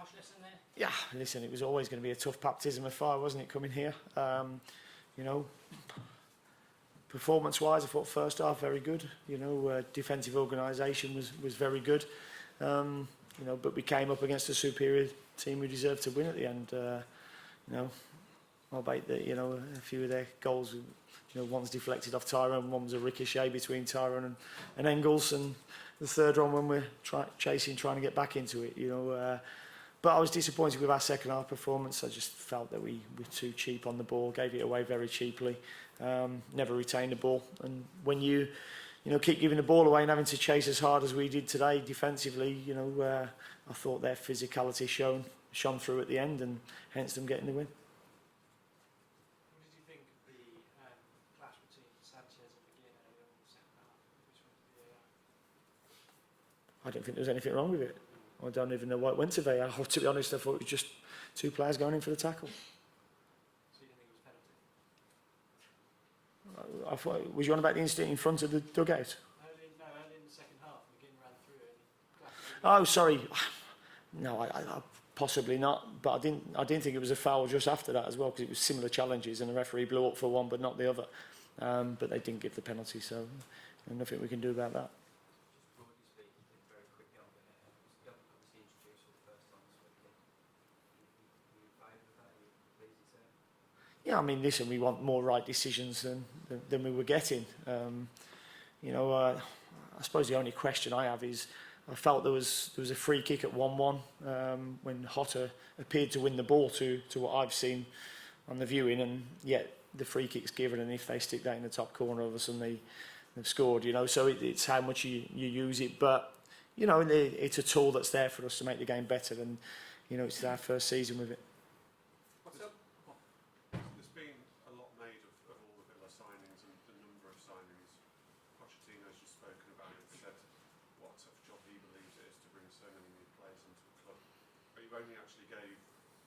harsh lesson there? Yeah, listen, it was always going to be a tough baptism of fire, wasn't it, coming here? You know, performance-wise, I thought first half very good. You know, defensive organisation was very good. You know, but we came up against a superior team who deserved to win at the end. You know, albeit that, you know, a few of their goals, you know, one's deflected off Tyrone, one was a ricochet between Tyrone and Engels, and the third one when we're trying to get back into it, you know. But I was disappointed with our second half performance. I just felt that we were too cheap on the ball, gave it away very cheaply, never retained the ball. And when you know, keep giving the ball away and having to chase as hard as we did today defensively, you know, I thought their physicality shone through at the end, and hence them getting the win. What did you think of the clash between Sanchez and McGinn earlier in the second half? Which one did you I don't think there was anything wrong with it. I don't even know why it went to VAR. To be honest, I thought it was just two players going in for the tackle. So you didn't think it was a penalty? I thought, was you on about the incident in front of the dugout? Early in the second half, McGinn ran through it and he Oh, sorry. No, I possibly not. But I didn't think it was a foul just after that as well, because it was similar challenges and the referee blew up for one but not the other. But they didn't give the penalty, so nothing we can do about that. Yeah, I mean, listen, we want more right decisions than we were getting. You know, I suppose the only question I have is, I felt there was a free kick at 1-1 when Hotter appeared to win the ball to what I've seen on the viewing, and yet the free kick's given, and if they stick that in the top corner, all of a sudden they've scored, you know. So it's how much you use it, but, you know, it's a tool that's there for us to make the game better, and, you know, it's our first season with it. Only actually gave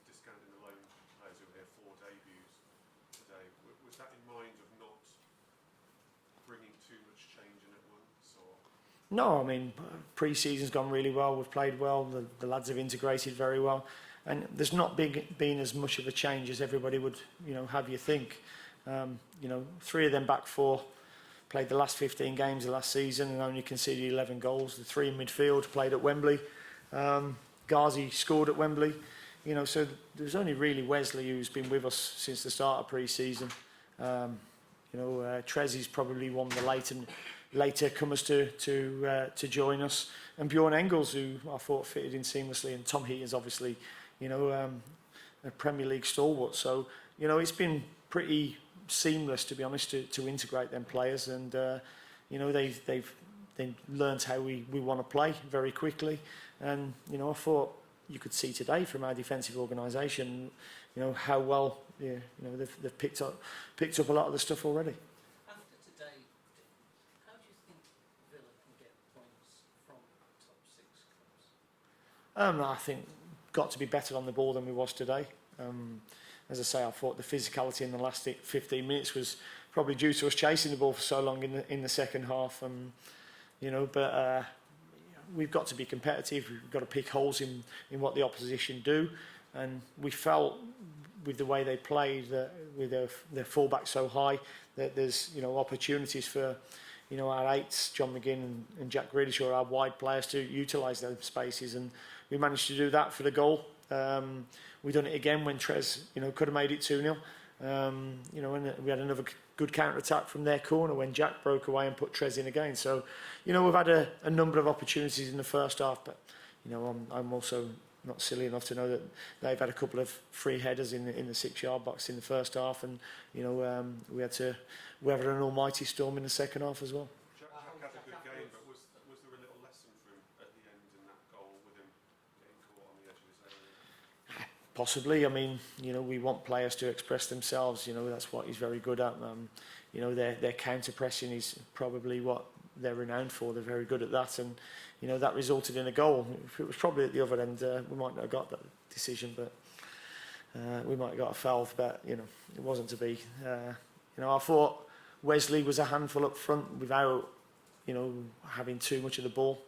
discounting the loan players who were here 4 debuts today. Was that in mind of not bringing too much change in at once, or? No, I mean, pre-season's gone really well. We've played well. The lads have integrated very well, and there's not been as much of a change as everybody would, you know, have you think. You know, 3 of them back 4 played the last 15 games of last season and only conceded 11 goals. The 3 in midfield played at Wembley. Ghazi scored at Wembley, you know, so there's only really Wesley who's been with us since the start of pre-season. You know, Trezzy's probably one of the later comers to join us, and Bjorn Engels, who I thought fitted in seamlessly, and Tom Heaton's obviously, you know, a Premier League stalwart. So, you know, it's been pretty seamless, to be honest, to integrate them players, and you know, they've learned how we want to play very quickly. And, you know, I thought you could see today from our defensive organisation, you know, how well, you know, they've picked up a lot of the stuff already. After today, how do you think Villa can get points from top 6 clubs? I think got to be better on the ball than we was today. As I say, I thought the physicality in the last 15 minutes was probably due to us chasing the ball for so long in the second half. You know, but we've got to be competitive. We've got to pick holes in what the opposition do, and we felt with the way they played, with their fullback so high, that there's, you know, opportunities for, you know, our 8s, John McGinn and Jack Grealish, or our wide players, to utilise those spaces, and we managed to do that for the goal. We done it again when Trez, you know, could have made it 2-0. You know, and we had another good counter-attack from their corner when Jack broke away and put Trez in again. So, you know, we've had a number of opportunities in the first half, but, you know, I'm also not silly enough to know that they've had a couple of free headers in the 6-yard box in the first half, and, you know, we had an almighty storm in the second half as well. Jack had a good game, but was there a little lesson for him at the end in that goal, with him getting caught on the edge of his area? Possibly. I mean, you know, we want players to express themselves. You know, that's what he's very good at. You know, their counter pressing is probably what they're renowned for. They're very good at that, and, you know, that resulted in a goal. If it was probably at the other end, we might not have got that decision, but we might have got a foul. But, you know, it wasn't to be. You know, I thought Wesley was a handful up front without you know, having too much of the ball.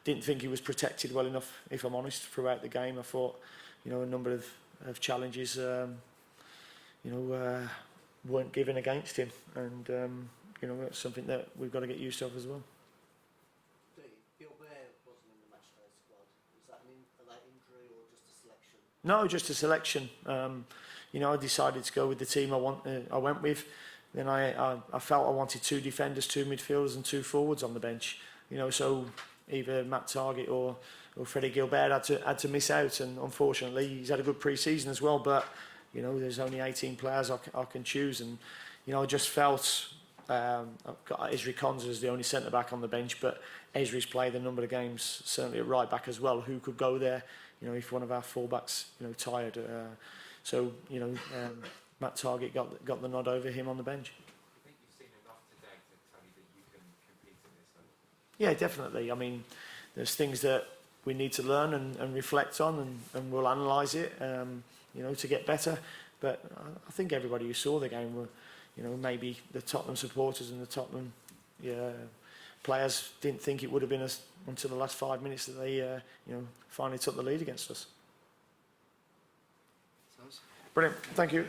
Didn't think he was protected well enough, if I'm honest, throughout the game. I thought, you know, a number of challenges, you know, weren't given against him, and you know, it's something that we've got to get used to as well. Gilbert wasn't in the matchday squad. Was that that injury or just a selection? No, just a selection. You know, I decided to go with the team I went with. Then I felt I wanted 2 defenders, 2 midfielders and 2 forwards on the bench. You know, so either Matt Targett or Freddie Gilbert had to miss out, and unfortunately he's had a good pre-season as well. But you know, there's only 18 players I can choose, and you know, I just felt I've got Ezri Konsa as the only centre back on the bench, but Ezri's played a number of games, certainly at right back as well. Who could go there? You know, if one of our fullbacks, you know, tired. So you know, Matt Targett got the nod over him on the bench. I think you've seen enough today to tell you that you can compete in this level. Yeah, definitely. I mean, there's things that we need to learn and reflect on, and we'll analyse it, you know, to get better. But I think everybody who saw the game were, you know, maybe the Tottenham supporters and the Tottenham players didn't think it would have been until the last 5 minutes that they, you know, finally took the lead against us. Brilliant. Thank you.